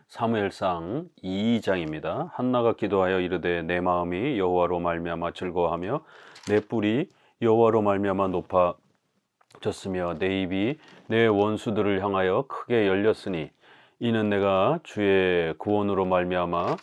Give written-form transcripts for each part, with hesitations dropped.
사무엘상 2장입니다. 한나가 기도하여 이르되 내 마음이 여호와로 말미암아 즐거워하며 내 뿔이 여호와로 말미암아 높아졌으며 내 입이 내 원수들을 향하여 크게 열렸으니 이는 내가 주의 구원으로 말미암아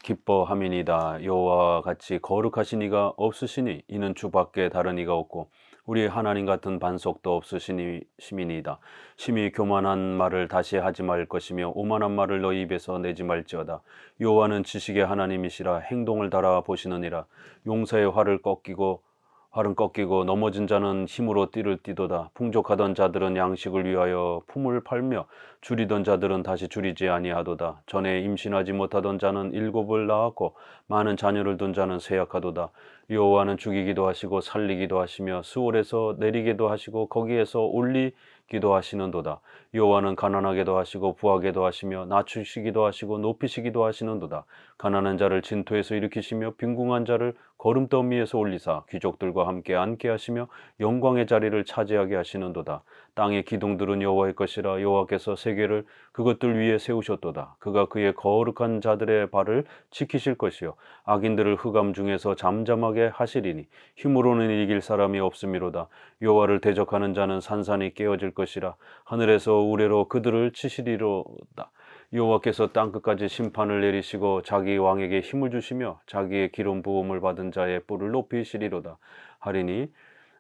기뻐함이니이다. 여호와와 같이 거룩하신 이가 없으시니 이는 주밖에 다른 이가 없고 우리 하나님 같은 반석도 없으시니 시민이다. 심히 교만한 말을 다시 하지 말 것이며 오만한 말을 너희 입에서 내지 말지어다. 여호와는 지식의 하나님이시라 행동을 달아 보시느니라. 용사의 활은 꺾이고 넘어진 자는 힘으로 띠를 띠도다. 풍족하던 자들은 양식을 위하여 품을 팔며 줄이던 자들은 다시 줄이지 아니하도다. 전에 임신하지 못하던 자는 7을 낳았고 많은 자녀를 둔 자는 쇠약하도다. 여호와는 죽이기도 하시고 살리기도 하시며 수월에서 내리기도 하시고 거기에서 올리기도 하시는도다. 여호와는 가난하게도 하시고 부하게도 하시며 낮추시기도 하시고 높이시기도 하시는도다. 가난한 자를 진토에서 일으키시며 빈궁한 자를 거름더미에서 올리사 귀족들과 함께 앉게 하시며 영광의 자리를 차지하게 하시는도다. 땅의 기둥들은 여호와의 것이라. 여호와께서 세계를 그것들 위에 세우셨도다. 그가 그의 거룩한 자들의 발을 지키실 것이요 악인들을 흑암 중에서 잠잠하게 하시리니 힘으로는 이길 사람이 없음이로다. 여호와를 대적하는 자는 산산이 깨어질 것이라. 하늘에서 우레로 그들을 치시리로다. 여호와께서 땅끝까지 심판을 내리시고 자기 왕에게 힘을 주시며 자기의 기름 부음을 받은 자의 뿔을 높이시리로다.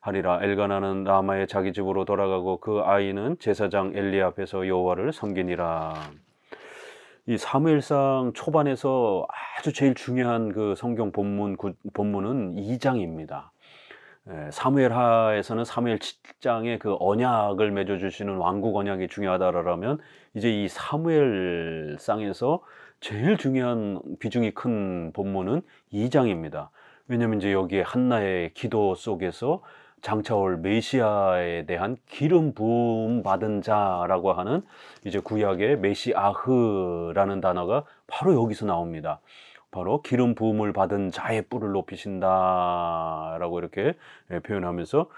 하리라. 엘가나는 라마의 자기 집으로 돌아가고 그 아이는 제사장 엘리 앞에서 여호와를 섬기니라. 이 사무엘상 초반에서 아주 제일 중요한 그 성경 본문은 2장입니다. 사무엘하에서는 사무엘 7장의 그 언약을 맺어주시는 왕국 언약이 중요하다라면 이제 이 사무엘상에서 제일 중요한 비중이 큰 본문은 2장입니다. 왜냐하면 이제 여기에 한나의 기도 속에서 장차올 메시아에 대한 기름 부음 받은 자라고 하는 이제 구약의 메시아흐라는 단어가 바로 여기서 나옵니다. 바로 기름 부음을 받은 자의 뿔을 높이신다라고 이렇게 표현하면서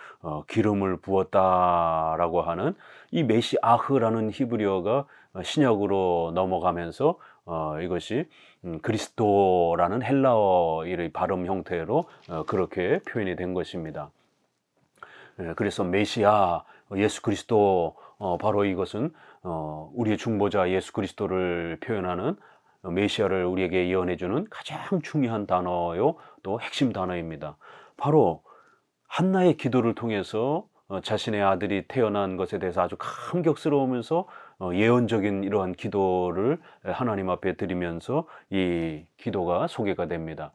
기름을 부었다라고 하는 이 메시아흐라는 히브리어가 신약으로 넘어가면서 이것이 그리스도라는 헬라어의 발음 형태로 그렇게 표현이 된 것입니다. 그래서 메시아 예수 그리스도 바로 이것은 우리의 중보자 예수 그리스도를 표현하는 메시아를 우리에게 예언해주는 가장 중요한 단어요 또 핵심 단어입니다. 바로 한나의 기도를 통해서 자신의 아들이 태어난 것에 대해서 아주 감격스러우면서 예언적인 이러한 기도를 하나님 앞에 드리면서 이 기도가 소개가 됩니다.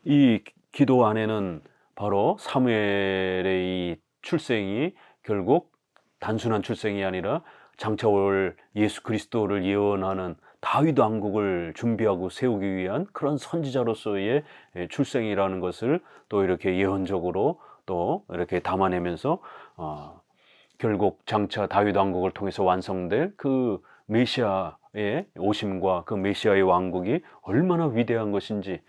이 기도 안에는 바로 사무엘의 이 출생이 결국 단순한 출생이 아니라 장차올 예수 그리스도를 예언하는 다윗 왕국을 준비하고 세우기 위한 그런 선지자로서의 출생이라는 것을 또 이렇게 예언적으로 또 이렇게 담아내면서 결국 장차 다윗 왕국을 통해서 완성될 그 메시아의 오심과 그 메시아의 왕국이 얼마나 위대한 것인지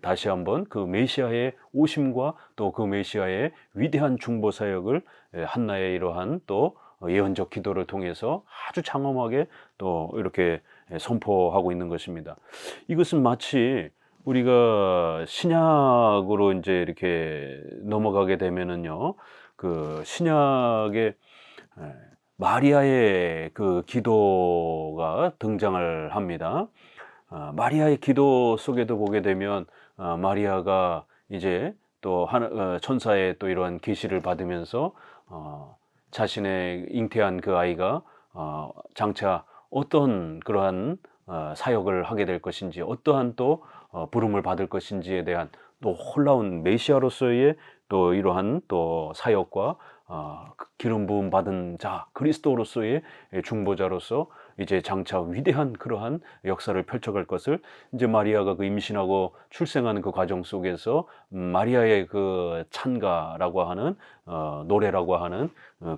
다시 한번 그 메시아의 오심과 또 그 메시아의 위대한 중보 사역을 한나의 이러한 또 예언적 기도를 통해서 아주 장엄하게 또 이렇게 선포하고 있는 것입니다. 이것은 마치 우리가 신약으로 이제 이렇게 넘어가게 되면은요, 그 신약의 마리아의 그 기도가 등장을 합니다. 마리아의 기도 속에도 보게 되면 마리아가 이제 또 천사의 또 이러한 계시를 받으면서 자신의 잉태한 그 아이가 장차 어떤 그러한 사역을 하게 될 것인지 어떠한 또 부름을 받을 것인지에 대한 또 놀라운 메시아로서의 또 이러한 또 사역과 기름 부음 받은 자 그리스도로서의 중보자로서 이제 장차 위대한 그러한 역사를 펼쳐갈 것을 이제 마리아가 그 임신하고 출생하는 그 과정 속에서 마리아의 그 찬가라고 하는 노래라고 하는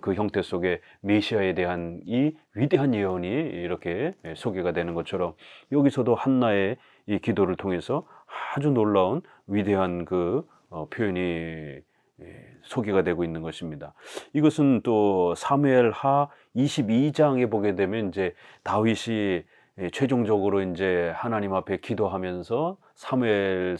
그 형태 속에 메시아에 대한 이 위대한 예언이 이렇게 소개가 되는 것처럼 여기서도 한나의 이 기도를 통해서 아주 놀라운 위대한 그 표현이 소개가 되고 있는 것입니다. 이것은 또 사무엘하 22장에 보게 되면 이제 다윗이 최종적으로 인제 하나님 앞에 기도하면서 사무엘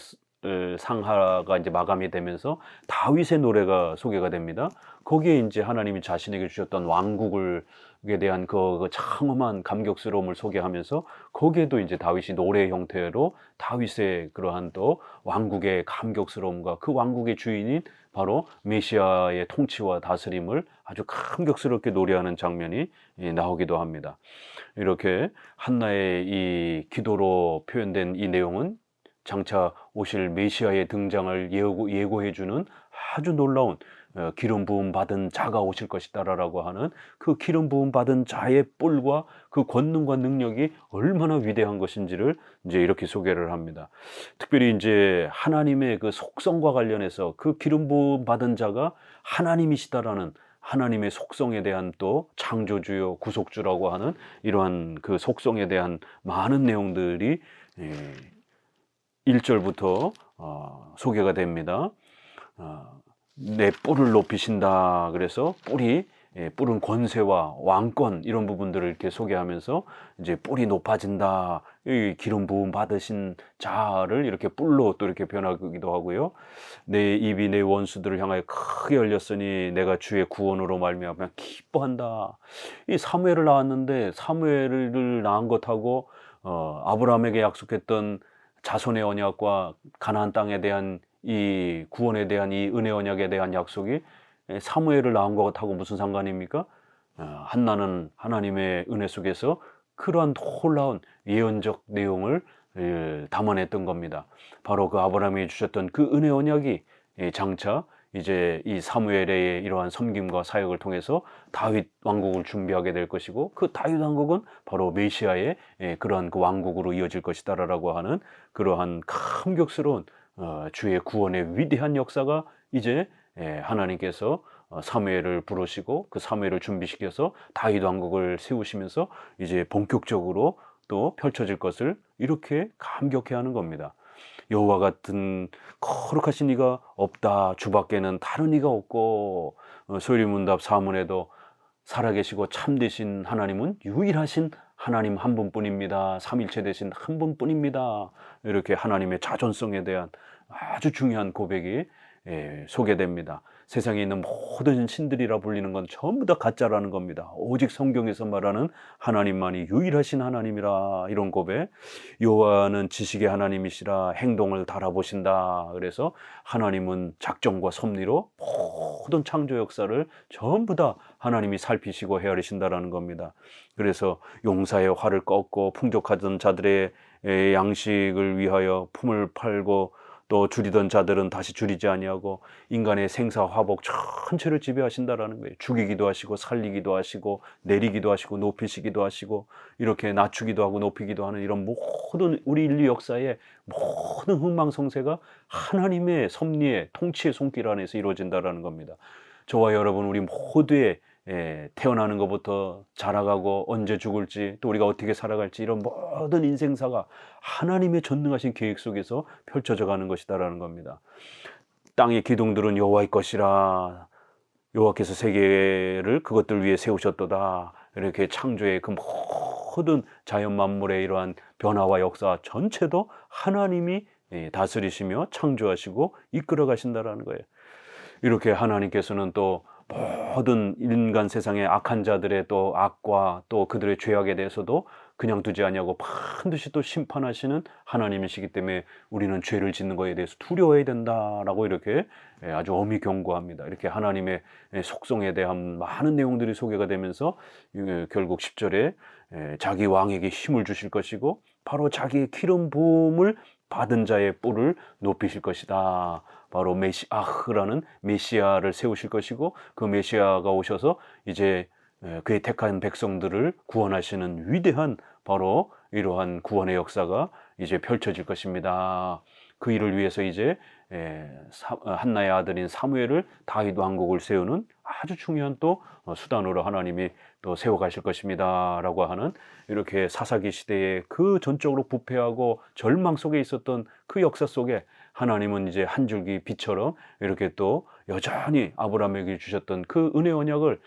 상하가 이제 마감이 되면서 다윗의 노래가 소개가 됩니다. 거기에 인제 하나님이 자신에게 주셨던 왕국을 에 대한 그 장엄한 감격스러움을 소개하면서 거기에도 인제 다윗이 노래 형태로 다윗의 그러한 또 왕국의 감격스러움과 그 왕국의 주인인 바로 메시아의 통치와 다스림을 아주 감격스럽게 노래하는 장면이 나오기도 합니다. 이렇게 한나의 이 기도로 표현된 이 내용은 장차 오실 메시아의 등장을 예고해 주는 아주 놀라운 기름 부음 받은 자가 오실 것이다라고 하는 그 기름 부음 받은 자의 뿔과 그 권능과 능력이 얼마나 위대한 것인지를 이제 이렇게 소개를 합니다. 특별히 이제 하나님의 그 속성과 관련해서 그 기름 부음 받은 자가 하나님이시다라는 하나님의 속성에 대한 또 창조주요 구속주라고 하는 이러한 그 속성에 대한 많은 내용들이 1절부터 소개가 됩니다. 내 뿔을 높이신다. 그래서 뿔은 권세와 왕권 이런 부분들을 이렇게 소개하면서 이제 뿔이 높아진다. 이 기름 부음 받으신 자를 이렇게 뿔로 또 이렇게 변하기도 하고요. 내 입이 내 원수들을 향하여 크게 열렸으니 내가 주의 구원으로 말미암아 기뻐한다. 이 사무엘을 낳았는데 사무엘을 낳은 것하고 아브라함에게 약속했던 자손의 언약과 가나안 땅에 대한 이 구원에 대한 이 은혜 언약에 대한 약속이 사무엘을 낳은 것하고 무슨 상관입니까? 한나는 하나님의 은혜 속에서 그러한 놀라운 예언적 내용을 담아냈던 겁니다. 바로 그 아브라함이 주셨던 그 은혜 언약이 장차 이제 이 사무엘의 이러한 섬김과 사역을 통해서 다윗 왕국을 준비하게 될 것이고 그 다윗 왕국은 바로 메시아의 그러한 그 왕국으로 이어질 것이다라고 하는 그러한 감격스러운 주의 구원의 위대한 역사가 이제 하나님께서 사무엘을 부르시고 그 사무엘을 준비시켜서 다윗 왕국을 세우시면서 이제 본격적으로 또 펼쳐질 것을 이렇게 감격해하는 겁니다. 여호와 같은 거룩하신 이가 없다. 주밖에는 다른 이가 없고 소리문답 사문에도 살아계시고 참되신 하나님은 유일하신 하나님 한 분뿐입니다. 삼일체 되신 한 분뿐입니다. 이렇게 하나님의 자존성에 대한 아주 중요한 고백이 소개됩니다. 세상에 있는 모든 신들이라 불리는 건 전부 다 가짜라는 겁니다. 오직 성경에서 말하는 하나님만이 유일하신 하나님이라 이런 고백. 여호와는 지식의 하나님이시라 행동을 달아보신다. 그래서 하나님은 작정과 섭리로 모든 창조 역사를 전부 다 하나님이 살피시고 헤아리신다라는 겁니다. 그래서 용사의 활을 꺾고 풍족하던 자들의 양식을 위하여 품을 팔고 또 줄이던 자들은 다시 줄이지 아니하고 인간의 생사 화복 전체를 지배하신다라는 거예요. 죽이기도 하시고 살리기도 하시고 내리기도 하시고 높이시기도 하시고 이렇게 낮추기도 하고 높이기도 하는 이런 모든 우리 인류 역사의 모든 흥망성쇠가 하나님의 섭리의 통치의 손길 안에서 이루어진다라는 겁니다. 저와 여러분 우리 모두의 태어나는 것부터 자라가고 언제 죽을지 또 우리가 어떻게 살아갈지 이런 모든 인생사가 하나님의 전능하신 계획 속에서 펼쳐져 가는 것이다라는 겁니다. 땅의 기둥들은 여호와의 것이라 여호와께서 세계를 그것들 위해 세우셨도다. 이렇게 창조의 그 모든 자연 만물의 이러한 변화와 역사 전체도 하나님이 다스리시며 창조하시고 이끌어 가신다라는 거예요. 이렇게 하나님께서는 또 모든 인간 세상의 악한 자들의 또 악과 또 그들의 죄악에 대해서도 그냥 두지 아니하고 반드시 또 심판하시는 하나님이시기 때문에 우리는 죄를 짓는 것에 대해서 두려워해야 된다라고 이렇게 아주 엄히 경고합니다. 이렇게 하나님의 속성에 대한 많은 내용들이 소개가 되면서 결국 10절에 자기 왕에게 힘을 주실 것이고 바로 자기의 기름 부음을 받은 자의 뿔을 높이실 것이다. 바로 메시아흐라는 메시아를 세우실 것이고 그 메시아가 오셔서 이제 그의 택한 백성들을 구원하시는 위대한 바로 이러한 구원의 역사가 이제 펼쳐질 것입니다. 그 일을 위해서 이제 한나의 아들인 사무엘을 다윗 왕국을 세우는 아주 중요한 또 수단으로 하나님이 또 세워가실 것입니다 라고 하는 이렇게 사사기 시대에 그 전적으로 부패하고 절망 속에 있었던 그 역사 속에 하나님은 이제 한 줄기 빛처럼 이렇게 또 여전히 아브라함에게 주셨던 그 은혜 언약을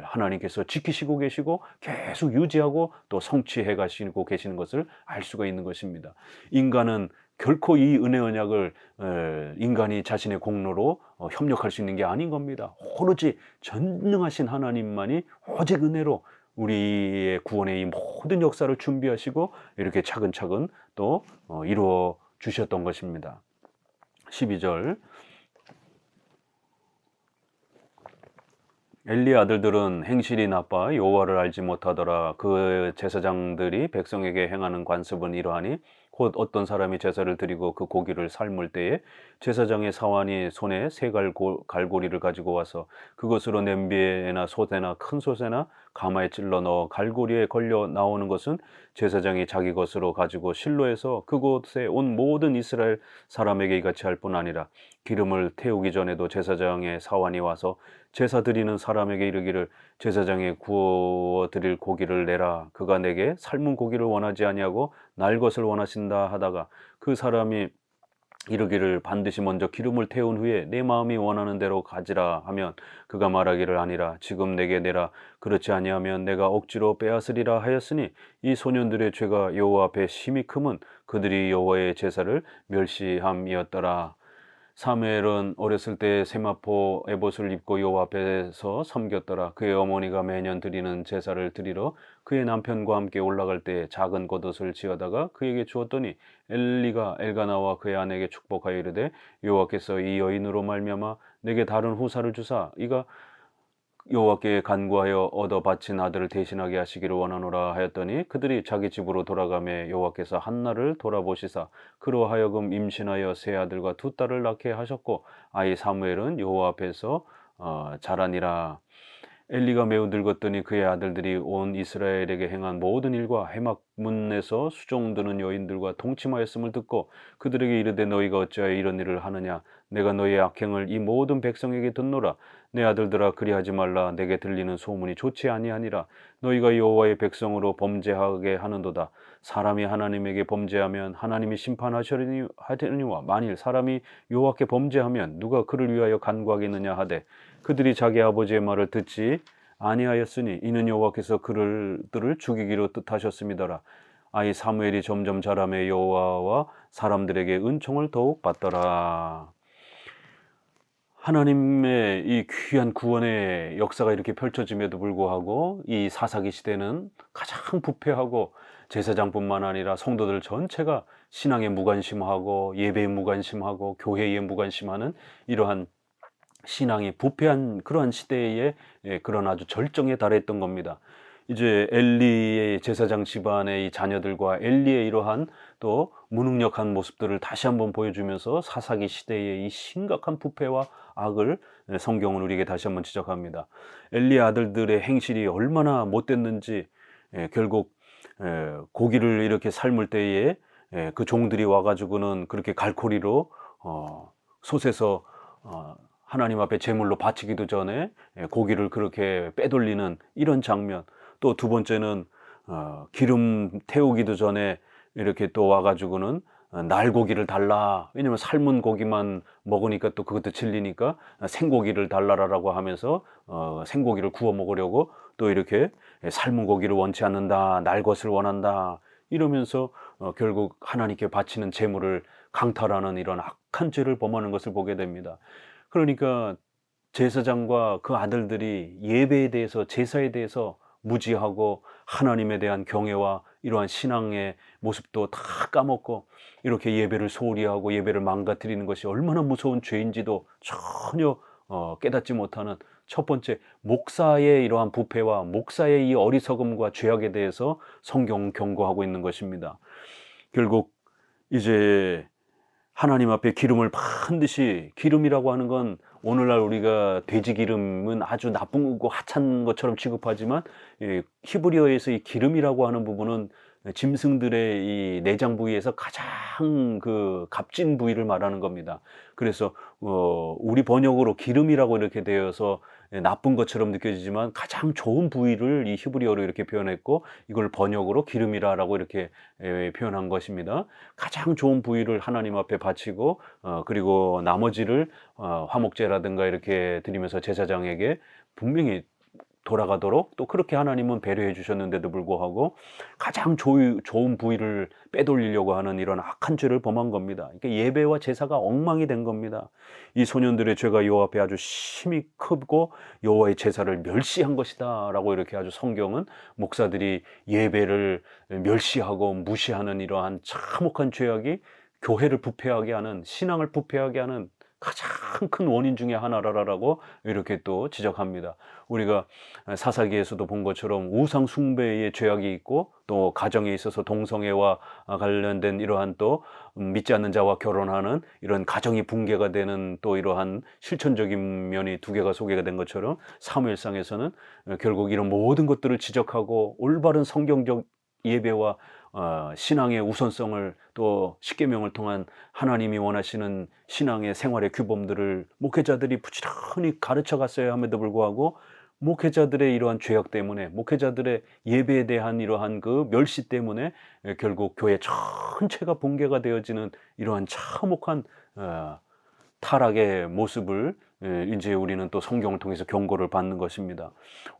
하나님께서 지키시고 계시고 계속 유지하고 또 성취해 가시고 계시는 것을 알 수가 있는 것입니다. 인간은 결코 이 은혜 언약을 인간이 자신의 공로로 협력할 수 있는 게 아닌 겁니다. 오로지 전능하신 하나님만이 오직 은혜로 우리의 구원의 이 모든 역사를 준비하시고 이렇게 차근차근 또 이루어 주셨던 것입니다. 12절 엘리의 아들들은 행실이 나빠 여호와를 알지 못하더라. 그 제사장들이 백성에게 행하는 관습은 이러하니 곧 어떤 사람이 제사를 드리고 그 고기를 삶을 때에 제사장의 사환이 손에 새 갈고리를 가지고 와서 그것으로 냄비에나 솥에나 큰 솥에나 가마에 찔러 넣어 갈고리에 걸려 나오는 것은 제사장이 자기 것으로 가지고 실로에서 그곳에 온 모든 이스라엘 사람에게 이같이 할 뿐 아니라 기름을 태우기 전에도 제사장의 사환이 와서 제사 드리는 사람에게 이르기를 제사장에 구워 드릴 고기를 내라. 그가 내게 삶은 고기를 원하지 아니하고 날 것을 원하신다 하다가 그 사람이 이르기를 반드시 먼저 기름을 태운 후에 내 마음이 원하는 대로 가지라 하면 그가 말하기를 아니라 지금 내게 내라. 그렇지 아니하면 내가 억지로 빼앗으리라 하였으니 이 소년들의 죄가 여호와 앞에 심히 크면 그들이 여호와의 제사를 멸시함이었더라. 사무엘은 어렸을 때 세마포 에봇을 입고 여호와 앞에서 섬겼더라. 그의 어머니가 매년 드리는 제사를 드리러 그의 남편과 함께 올라갈 때 작은 겉옷을 지어다가 그에게 주었더니 엘리가 엘가나와 그의 아내에게 축복하여 이르되 여호와께서 이 여인으로 말미암아 내게 다른 후사를 주사 이가 여호와께 간구하여 얻어 바친 아들을 대신하게 하시기를 원하노라 하였더니 그들이 자기 집으로 돌아가매 여호와께서 한나를 돌아보시사 그로 하여금 임신하여 세 아들과 두 딸을 낳게 하셨고 아이 사무엘은 여호와 앞에서 자라니라. 엘리가 매우 늙었더니 그의 아들들이 온 이스라엘에게 행한 모든 일과 해막문에서 수종드는 여인들과 동침하였음을 듣고 그들에게 이르되 너희가 어찌하여 이런 일을 하느냐. 내가 너희의 악행을 이 모든 백성에게 듣노라. 내 아들들아 그리하지 말라. 내게 들리는 소문이 좋지 아니하니라. 너희가 여호와의 백성으로 범죄하게 하는도다. 사람이 하나님에게 범죄하면 하나님이 심판하시려니와 만일 사람이 여호와께 범죄하면 누가 그를 위하여 간구하겠느냐 하되 그들이 자기 아버지의 말을 듣지 아니하였으니 이는 여호와께서 그들을 죽이기로 뜻하셨음이더라. 아이 사무엘이 점점 자라매 여호와와 사람들에게 은총을 더욱 받더라. 하나님의 이 귀한 구원의 역사가 이렇게 펼쳐짐에도 불구하고 이 사사기 시대는 가장 부패하고 제사장뿐만 아니라 성도들 전체가 신앙에 무관심하고 예배에 무관심하고 교회에 무관심하는 이러한 신앙이 부패한 그러한 시대에 그런 아주 절정에 달했던 겁니다. 이제 엘리의 제사장 집안의 이 자녀들과 엘리의 이러한 또 무능력한 모습들을 다시 한번 보여주면서 사사기 시대의 이 심각한 부패와 악을 성경은 우리에게 다시 한번 지적합니다. 엘리의 아들들의 행실이 얼마나 못됐는지 결국 고기를 이렇게 삶을 때에 그 종들이 와가지고는 그렇게 갈고리로 솥에서 하나님 앞에 제물로 바치기도 전에 고기를 그렇게 빼돌리는 이런 장면. 또 두 번째는 기름 태우기도 전에 이렇게 또 와가지고는 날고기를 달라. 왜냐면 삶은 고기만 먹으니까 또 그것도 질리니까 생고기를 달라라고 하면서 생고기를 구워 먹으려고 또 이렇게 삶은 고기를 원치 않는다. 날 것을 원한다. 이러면서 결국 하나님께 바치는 제물을 강탈하는 이런 악한 죄를 범하는 것을 보게 됩니다. 그러니까 제사장과 그 아들들이 예배에 대해서 제사에 대해서 무지하고 하나님에 대한 경외와 이러한 신앙의 모습도 다 까먹고 이렇게 예배를 소홀히 하고 예배를 망가뜨리는 것이 얼마나 무서운 죄인지도 전혀 깨닫지 못하는 첫 번째 목사의 이러한 부패와 목사의 이 어리석음과 죄악에 대해서 성경은 경고하고 있는 것입니다. 결국 이제 하나님 앞에 기름을 반드시 기름이라고 하는 건 오늘날 우리가 돼지 기름은 아주 나쁜 거 하찮은 것처럼 취급하지만 히브리어에서 이 기름이라고 하는 부분은 짐승들의 이 내장 부위에서 가장 그 값진 부위를 말하는 겁니다. 그래서 우리 번역으로 기름이라고 이렇게 되어서 나쁜 것처럼 느껴지지만 가장 좋은 부위를 이 히브리어로 이렇게 표현했고 이걸 번역으로 기름이라고 이렇게 표현한 것입니다. 가장 좋은 부위를 하나님 앞에 바치고 그리고 나머지를 화목제라든가 이렇게 드리면서 제사장에게 분명히 돌아가도록 또 그렇게 하나님은 배려해 주셨는데도 불구하고 가장 좋은 부위를 빼돌리려고 하는 이런 악한 죄를 범한 겁니다. 그러니까 예배와 제사가 엉망이 된 겁니다. 이 소년들의 죄가 여호와 앞에 아주 심히 크고 여호와의 제사를 멸시한 것이다 라고 이렇게 아주 성경은 목사들이 예배를 멸시하고 무시하는 이러한 참혹한 죄악이 교회를 부패하게 하는, 신앙을 부패하게 하는 가장 큰 원인 중에 하나라고 이렇게 또 지적합니다. 우리가 사사기에서도 본 것처럼 우상 숭배의 죄악이 있고 또 가정에 있어서 동성애와 관련된 이러한 또 믿지 않는 자와 결혼하는 이런 가정이 붕괴가 되는 또 이러한 실천적인 면이 두 개가 소개가 된 것처럼 사무엘상에서는 결국 이런 모든 것들을 지적하고 올바른 성경적 예배와 신앙의 우선성을 또 십계명을 통한 하나님이 원하시는 신앙의 생활의 규범들을 목회자들이 부지런히 가르쳐 갔어야 함에도 불구하고 목회자들의 이러한 죄악 때문에, 목회자들의 예배에 대한 이러한 그 멸시 때문에 결국 교회 전체가 붕괴가 되어지는 이러한 참혹한 타락의 모습을 이제 우리는 또 성경을 통해서 경고를 받는 것입니다.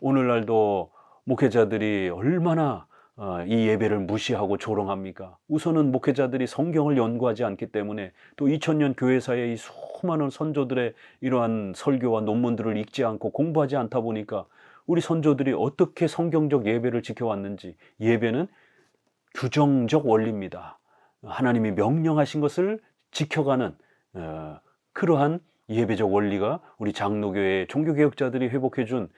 오늘날도 목회자들이 얼마나 이 예배를 무시하고 조롱합니까? 우선은 목회자들이 성경을 연구하지 않기 때문에 또 2000년 교회사의 이 수많은 선조들의 이러한 설교와 논문들을 읽지 않고 공부하지 않다 보니까 우리 선조들이 어떻게 성경적 예배를 지켜왔는지, 예배는 규정적 원리입니다. 하나님이 명령하신 것을 지켜가는 그러한 예배적 원리가 우리 장로교회 종교개혁자들이 회복해준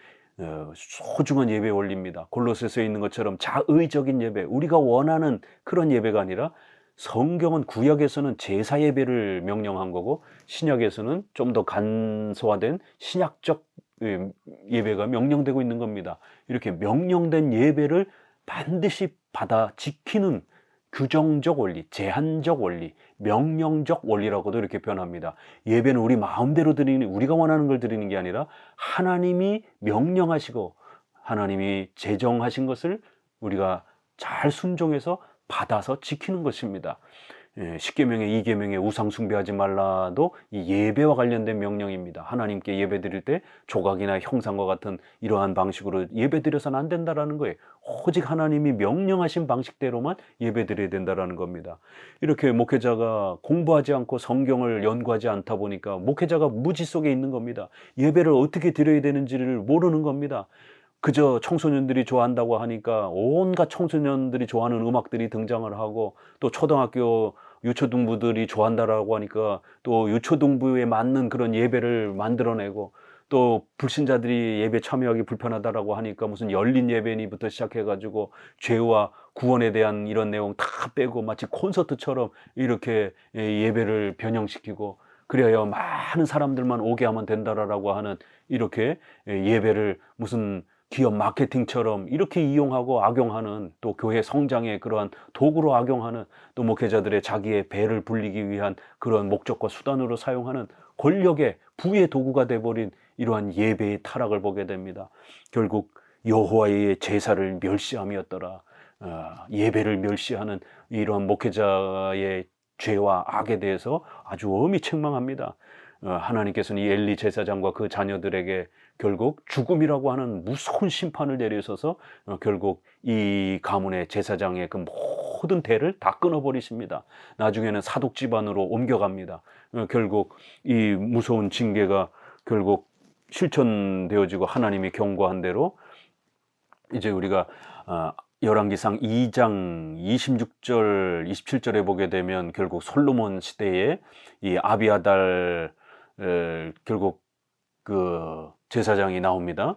소중한 예배 원리입니다. 골로새서에 있는 것처럼 자의적인 예배, 우리가 원하는 그런 예배가 아니라 성경은 구약에서는 제사 예배를 명령한 거고 신약에서는 좀 더 간소화된 신약적 예배가 명령되고 있는 겁니다. 이렇게 명령된 예배를 반드시 받아 지키는 규정적 원리, 제한적 원리, 명령적 원리라고도 이렇게 표현합니다. 예배는 우리 마음대로 드리는, 우리가 원하는 걸 드리는 게 아니라 하나님이 명령하시고 하나님이 제정하신 것을 우리가 잘 순종해서 받아서 지키는 것입니다. 십계명의 2계명에 우상 숭배하지 말라도 이 예배와 관련된 명령입니다. 하나님께 예배 드릴 때 조각이나 형상과 같은 이러한 방식으로 예배 드려서는 안 된다라는 거예요. 오직 하나님이 명령하신 방식대로만 예배 드려야 된다라는 겁니다. 이렇게 목회자가 공부하지 않고 성경을 연구하지 않다 보니까 목회자가 무지 속에 있는 겁니다. 예배를 어떻게 드려야 되는지를 모르는 겁니다. 그저 청소년들이 좋아한다고 하니까 온갖 청소년들이 좋아하는 음악들이 등장을 하고 또 초등학교 유초등부들이 좋아한다라고 하니까 또 유초등부에 맞는 그런 예배를 만들어내고 또 불신자들이 예배 참여하기 불편하다라고 하니까 무슨 열린 예배니부터 시작해가지고 죄와 구원에 대한 이런 내용 다 빼고 마치 콘서트처럼 이렇게 예배를 변형시키고 그래야 많은 사람들만 오게 하면 된다라고 하는 이렇게 예배를 무슨 기업 마케팅처럼 이렇게 이용하고 악용하는 또 교회 성장의 그러한 도구로 악용하는 또 목회자들의 자기의 배를 불리기 위한 그런 목적과 수단으로 사용하는 권력의 부의 도구가 돼버린 이러한 예배의 타락을 보게 됩니다. 결국 여호와의 제사를 멸시함이었더라. 예배를 멸시하는 이러한 목회자의 죄와 악에 대해서 아주 엄히 책망합니다. 하나님께서는 이 엘리 제사장과 그 자녀들에게 결국 죽음이라고 하는 무서운 심판을 내리셔서 결국 이 가문의 제사장의 그 모든 대를 다 끊어버리십니다. 나중에는 사독 집안으로 옮겨갑니다. 결국 이 무서운 징계가 결국 실천되어지고 하나님이 경고한 대로 이제 우리가 열왕기상 2장 26절 27절에 보게 되면 결국 솔로몬 시대에 이 아비아달 결국 그 제사장이 나옵니다.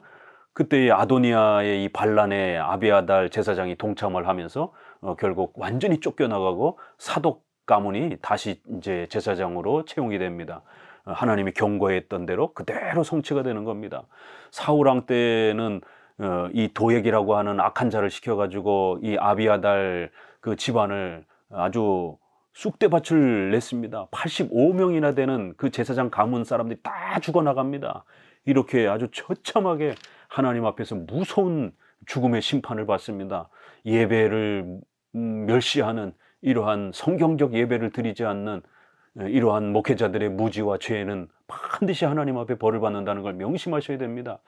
그때 아도니아의 이 반란에 아비아달 제사장이 동참을 하면서 결국 완전히 쫓겨나가고 사독 가문이 다시 이제 제사장으로 채용이 됩니다. 하나님이 경고했던 대로 그대로 성취가 되는 겁니다. 사울 왕 때는 이 도액이라고 하는 악한 자를 시켜가지고 이 아비아달 그 집안을 아주 쑥대밭을 냈습니다. 85명이나 되는 그 제사장 가문 사람들이 다 죽어나갑니다. 이렇게 아주 처참하게 하나님 앞에서 무서운 죽음의 심판을 받습니다. 예배를 멸시하는 이러한 성경적 예배를 드리지 않는 이러한 목회자들의 무지와 죄는 반드시 하나님 앞에 벌을 받는다는 걸 명심하셔야 됩니다.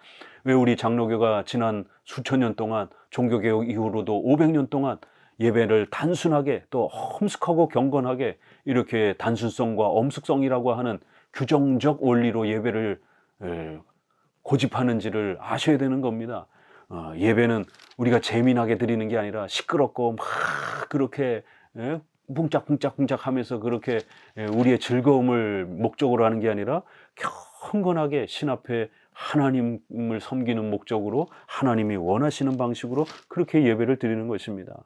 왜 우리 장로교가 지난 수천 년 동안 종교개혁 이후로도 500년 동안 예배를 단순하게 또 험숙하고 경건하게 이렇게 단순성과 엄숙성이라고 하는 규정적 원리로 예배를 고집하는지를 아셔야 되는 겁니다. 예배는 우리가 재미나게 드리는 게 아니라 시끄럽고 막 그렇게 붕짝붕짝붕짝 하면서 그렇게 우리의 즐거움을 목적으로 하는 게 아니라 경건하게 신 앞에 하나님을 섬기는 목적으로 하나님이 원하시는 방식으로 그렇게 예배를 드리는 것입니다.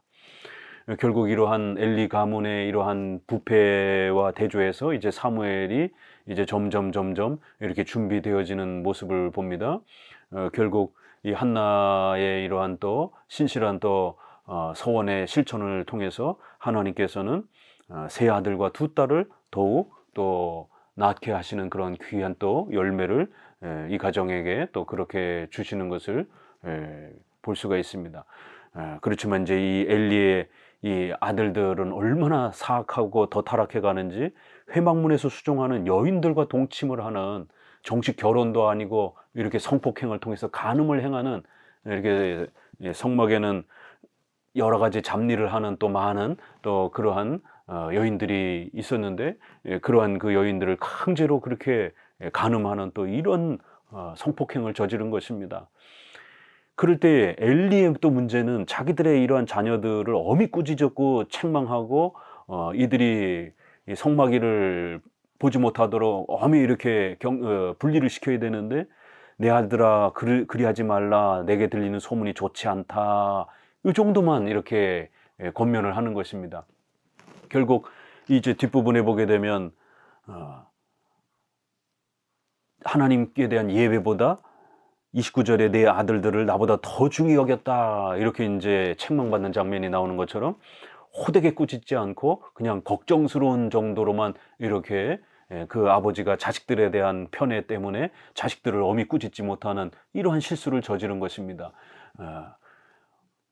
결국 이러한 엘리 가문의 이러한 부패와 대조해서 이제 사무엘이 이제 점점 이렇게 준비되어지는 모습을 봅니다. 결국 이 한나의 이러한 또 신실한 또 서원의 실천을 통해서 하나님께서는 세 아들과 두 딸을 더욱 또 낳게 하시는 그런 귀한 또 열매를 이 가정에게 또 그렇게 주시는 것을 볼 수가 있습니다. 그렇지만 이제 이 엘리의 이 아들들은 얼마나 사악하고 더 타락해 가는지 회막문에서 수종하는 여인들과 동침을 하는, 정식 결혼도 아니고 이렇게 성폭행을 통해서 간음을 행하는, 이렇게 성막에는 여러 가지 잡일을 하는 또 많은 또 그러한 여인들이 있었는데, 그러한 그 여인들을 강제로 그렇게 간음하는 또 이런 성폭행을 저지른 것입니다. 그럴 때 엘리의 또 문제는 자기들의 이러한 자녀들을 엄히 꾸짖었고 책망하고 이들이 이 성막일을 보지 못하도록 엄히 이렇게 분리를 시켜야 되는데, 내 아들아 그리하지 말라, 내게 들리는 소문이 좋지 않다, 이 정도만 이렇게 권면을 하는 것입니다. 결국 이제 뒷부분에 보게 되면 하나님께 대한 예배보다 29절에 내 아들들을 나보다 더 중히 여겼다, 이렇게 이제 책망받는 장면이 나오는 것처럼 호되게 꾸짖지 않고 그냥 걱정스러운 정도로만 이렇게 그 아버지가 자식들에 대한 편애 때문에 자식들을 엄히 꾸짖지 못하는 이러한 실수를 저지른 것입니다.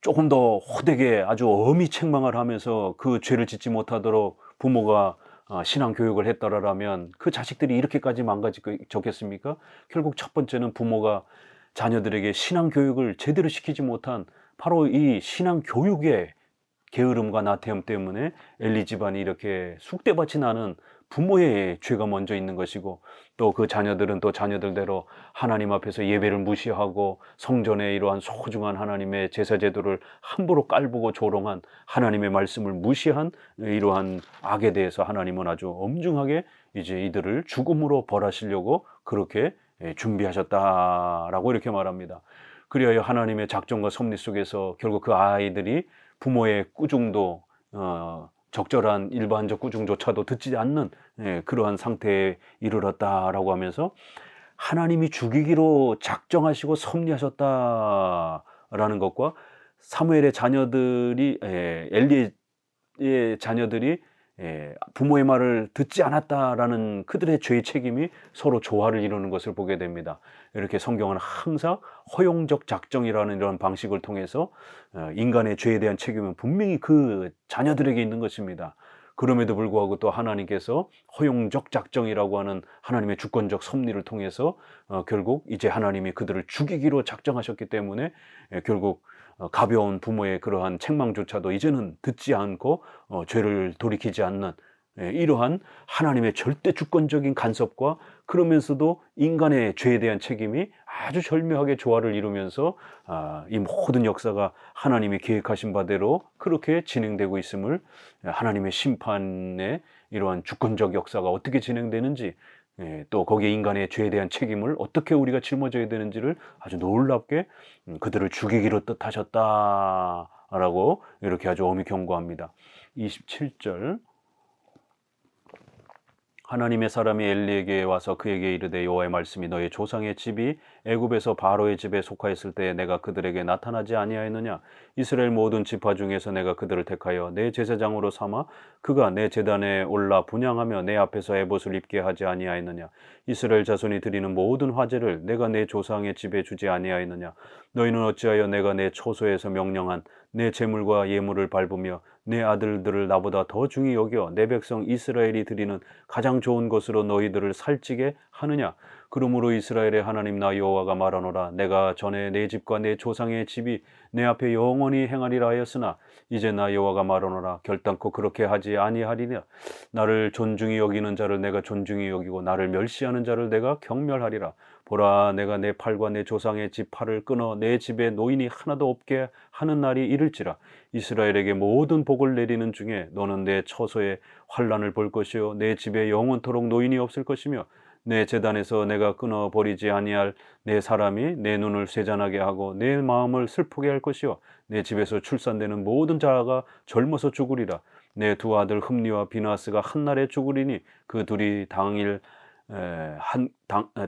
조금 더 호되게 아주 엄히 책망을 하면서 그 죄를 짓지 못하도록 부모가 신앙 교육을 했더라면 그 자식들이 이렇게까지 망가졌겠습니까? 결국 첫 번째는 부모가 자녀들에게 신앙 교육을 제대로 시키지 못한 바로 이 신앙 교육의 게으름과 나태함 때문에 엘리 집안이 이렇게 쑥대밭이 나는 부모의 죄가 먼저 있는 것이고, 또 그 자녀들은 또 자녀들대로 하나님 앞에서 예배를 무시하고 성전의 이러한 소중한 하나님의 제사 제도를 함부로 깔보고 조롱한, 하나님의 말씀을 무시한 이러한 악에 대해서 하나님은 아주 엄중하게 이제 이들을 죽음으로 벌하시려고 그렇게 준비하셨다라고 이렇게 말합니다. 그리하여 하나님의 작정과 섭리 속에서 결국 그 아이들이 부모의 꾸중도 적절한 일반적 꾸중조차도 듣지 않는 그러한 상태에 이르렀다라고 하면서 하나님이 죽이기로 작정하시고 섭리하셨다라는 것과 사무엘의 자녀들이 엘리의 자녀들이 부모의 말을 듣지 않았다라는 그들의 죄의 책임이 서로 조화를 이루는 것을 보게 됩니다. 이렇게 성경은 항상 허용적 작정이라는 이런 방식을 통해서 인간의 죄에 대한 책임은 분명히 그 자녀들에게 있는 것입니다. 그럼에도 불구하고 또 하나님께서 허용적 작정이라고 하는 하나님의 주권적 섭리를 통해서 결국 이제 하나님이 그들을 죽이기로 작정하셨기 때문에 결국 가벼운 부모의 그러한 책망조차도 이제는 듣지 않고 죄를 돌이키지 않는 이러한 하나님의 절대 주권적인 간섭과, 그러면서도 인간의 죄에 대한 책임이 아주 절묘하게 조화를 이루면서 이 모든 역사가 하나님이 계획하신 바대로 그렇게 진행되고 있음을, 하나님의 심판의 이러한 주권적 역사가 어떻게 진행되는지, 또 거기에 인간의 죄에 대한 책임을 어떻게 우리가 짊어져야 되는지를 아주 놀랍게 그들을 죽이기로 뜻하셨다라고 이렇게 아주 엄히 경고합니다. 27절, 하나님의 사람이 엘리에게 와서 그에게 이르되 여호와의 말씀이 너의 조상의 집이 애굽에서 바로의 집에 속하였을 때 내가 그들에게 나타나지 아니하였느냐? 이스라엘 모든 지파 중에서 내가 그들을 택하여 내 제사장으로 삼아 그가 내 제단에 올라 분향하며 내 앞에서 에봇을 입게 하지 아니하였느냐? 이스라엘 자손이 드리는 모든 화제를 내가 내 조상의 집에 주지 아니하였느냐? 너희는 어찌하여 내가 내 초소에서 명령한 내 제물과 예물을 밟으며 내 아들들을 나보다 더 중히 여겨 내 백성 이스라엘이 드리는 가장 좋은 것으로 너희들을 살찌게 하느냐? 그러므로 이스라엘의 하나님 나 여호와가 말하노라. 내가 전에 내 집과 내 조상의 집이 내 앞에 영원히 행하리라 하였으나 이제 나 여호와가 말하노라. 결단코 그렇게 하지 아니하리라. 나를 존중히 여기는 자를 내가 존중히 여기고 나를 멸시하는 자를 내가 경멸하리라. 보라, 내가 내 팔과 내 조상의 집 팔을 끊어 내 집에 노인이 하나도 없게 하는 날이 이를지라. 이스라엘에게 모든 복을 내리는 중에 너는 내 처소에 환난을 볼 것이요 내 집에 영원토록 노인이 없을 것이며 내 제단에서 내가 끊어버리지 아니할 내 사람이 내 눈을 쇠잔하게 하고 내 마음을 슬프게 할 것이요 내 집에서 출산되는 모든 자가 젊어서 죽으리라. 내 두 아들 흠니와 비나스가 한날에 죽으리니 그 둘이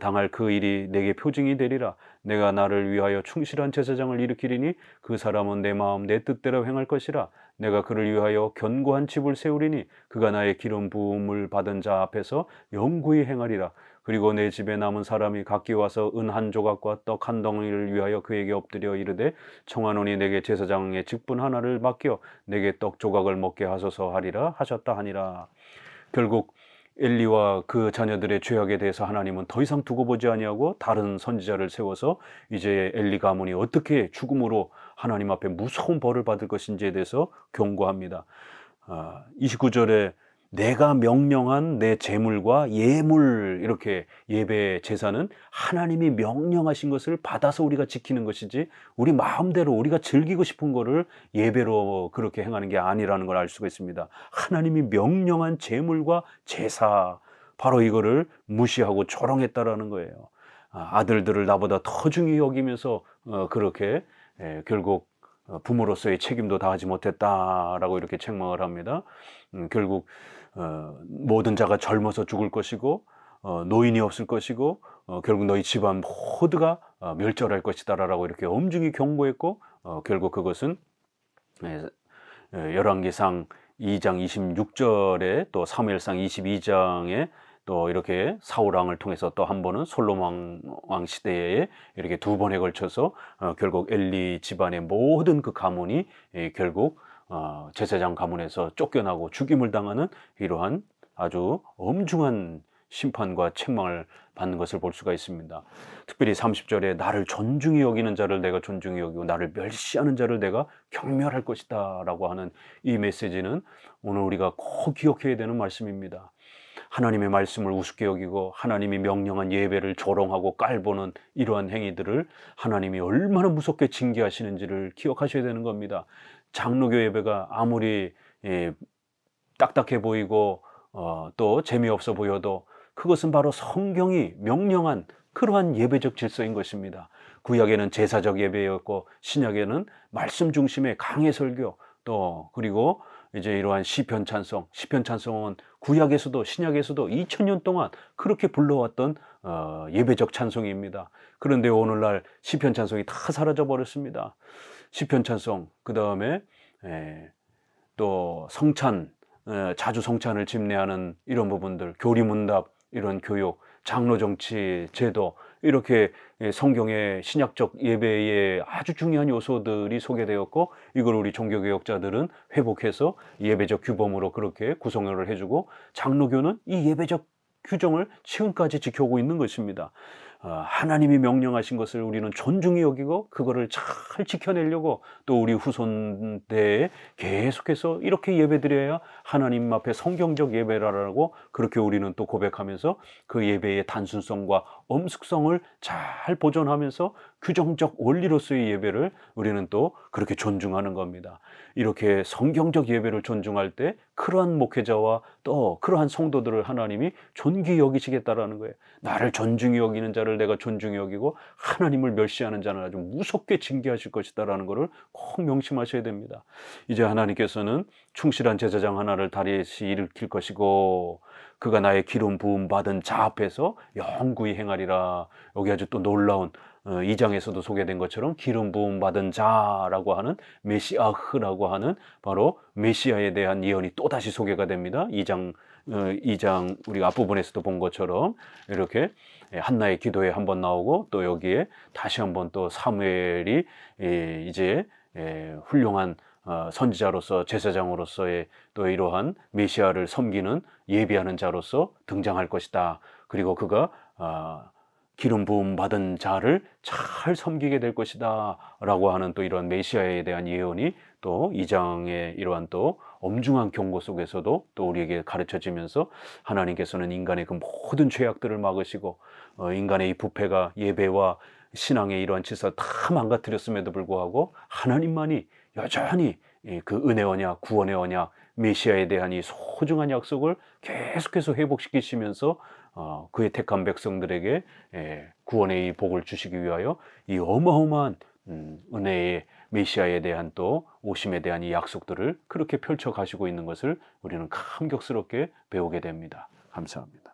당할 그 일이 내게 표징이 되리라. 내가 나를 위하여 충실한 제사장을 일으키리니 그 사람은 내 마음 내 뜻대로 행할 것이라. 내가 그를 위하여 견고한 집을 세우리니 그가 나의 기름 부음을 받은 자 앞에서 영구히 행하리라. 그리고 내 집에 남은 사람이 각기 와서 은 한 조각과 떡 한 덩이를 위하여 그에게 엎드려 이르되 청하노니 내게 제사장의 직분 하나를 맡겨 내게 떡 조각을 먹게 하소서 하리라 하셨다 하니라. 결국 엘리와 그 자녀들의 죄악에 대해서 하나님은 더 이상 두고 보지 아니하고 다른 선지자를 세워서 이제 엘리 가문이 어떻게 죽음으로 하나님 앞에 무서운 벌을 받을 것인지에 대해서 경고합니다. 29절에 내가 명령한 내 제물과 예물, 이렇게 예배 제사는 하나님이 명령하신 것을 받아서 우리가 지키는 것이지 우리 마음대로 우리가 즐기고 싶은 거를 예배로 그렇게 행하는 게 아니라는 걸 알 수가 있습니다. 하나님이 명령한 제물과 제사, 바로 이거를 무시하고 조롱했다라는 거예요. 아들들을 나보다 더 중히 여기면서 그렇게 결국 부모로서의 책임도 다하지 못했다라고 이렇게 책망을 합니다. 결국 모든 자가 젊어서 죽을 것이고 노인이 없을 것이고 결국 너희 집안 모두가 멸절할 것이다라고 이렇게 엄중히 경고했고 결국 그것은 열왕기상 2장 26절에 또 사무엘상 22장에 또 이렇게 사울 왕을 통해서 또 한 번은 솔로몬 왕 시대에 이렇게 두 번에 걸쳐서 결국 엘리 집안의 모든 그 가문이 결국 제사장 가문에서 쫓겨나고 죽임을 당하는 이러한 아주 엄중한 심판과 책망을 받는 것을 볼 수가 있습니다. 특별히 30절에 나를 존중히 여기는 자를 내가 존중히 여기고 나를 멸시하는 자를 내가 경멸할 것이다 라고 하는 이 메시지는 오늘 우리가 꼭 기억해야 되는 말씀입니다. 하나님의 말씀을 우습게 여기고 하나님이 명령한 예배를 조롱하고 깔보는 이러한 행위들을 하나님이 얼마나 무섭게 징계하시는지를 기억하셔야 되는 겁니다. 장로교 예배가 아무리 딱딱해 보이고 또 재미없어 보여도 그것은 바로 성경이 명령한 그러한 예배적 질서인 것입니다. 구약에는 제사적 예배였고 신약에는 말씀 중심의 강해 설교, 또 그리고 이제 이러한 시편 찬송은 구약에서도 신약에서도 2000년 동안 그렇게 불러왔던 예배적 찬송입니다. 그런데 오늘날 시편 찬송이 다 사라져 버렸습니다. 시편 찬송, 그 다음에 또 성찬, 자주 성찬을 집례하는 이런 부분들, 교리문답, 이런 교육, 장로 정치, 제도, 이렇게 성경의 신약적 예배의 아주 중요한 요소들이 소개되었고 이걸 우리 종교개혁자들은 회복해서 예배적 규범으로 그렇게 구성을 해주고 장로교는 이 예배적 규정을 지금까지 지켜오고 있는 것입니다. 하나님이 명령하신 것을 우리는 존중히 여기고 그거를 잘 지켜내려고 또 우리 후손대에 계속해서 이렇게 예배드려야 하나님 앞에 성경적 예배라고 그렇게 우리는 또 고백하면서 그 예배의 단순성과 엄숙성을 잘 보존하면서 규정적 원리로서의 예배를 우리는 또 그렇게 존중하는 겁니다. 이렇게 성경적 예배를 존중할 때 그러한 목회자와 또 그러한 성도들을 하나님이 존귀히 여기시겠다라는 거예요. 나를 존중히 여기는 자를 내가 존중히 여기고 하나님을 멸시하는 자는 아주 무섭게 징계하실 것이다라는 것을 꼭 명심하셔야 됩니다. 이제 하나님께서는 충실한 제사장 하나를 다시 일으킬 것이고 그가 나의 기름 부음 받은 자 앞에서 영구히 행하리라. 여기 아주 또 놀라운 2장에서도 소개된 것처럼 기름 부음 받은 자라고 하는 메시아흐라고 하는 바로 메시아에 대한 예언이 또다시 소개가 됩니다. 2장 우리가 앞부분에서도 본 것처럼 이렇게 한나의 기도에 한번 나오고 또 여기에 다시 한번 또 사무엘이 이제 훌륭한 선지자로서 제사장으로서의 또 이러한 메시아를 섬기는 예비하는 자로서 등장할 것이다. 그리고 그가 기름 부음 받은 자를 잘 섬기게 될 것이다 라고 하는 또 이런 메시아에 대한 예언이 또 2장의 이러한 또 엄중한 경고 속에서도 또 우리에게 가르쳐지면서 하나님께서는 인간의 그 모든 죄악들을 막으시고 인간의 이 부패가 예배와 신앙의 이러한 질서 다 망가뜨렸음에도 불구하고 하나님만이 여전히 그 은혜 언약, 구원의 언약, 메시아에 대한 이 소중한 약속을 계속해서 회복시키시면서 그의 택한 백성들에게 구원의 이 복을 주시기 위하여 이 어마어마한 은혜의 메시아에 대한 또 오심에 대한 이 약속들을 그렇게 펼쳐 가시고 있는 것을 우리는 감격스럽게 배우게 됩니다. 감사합니다.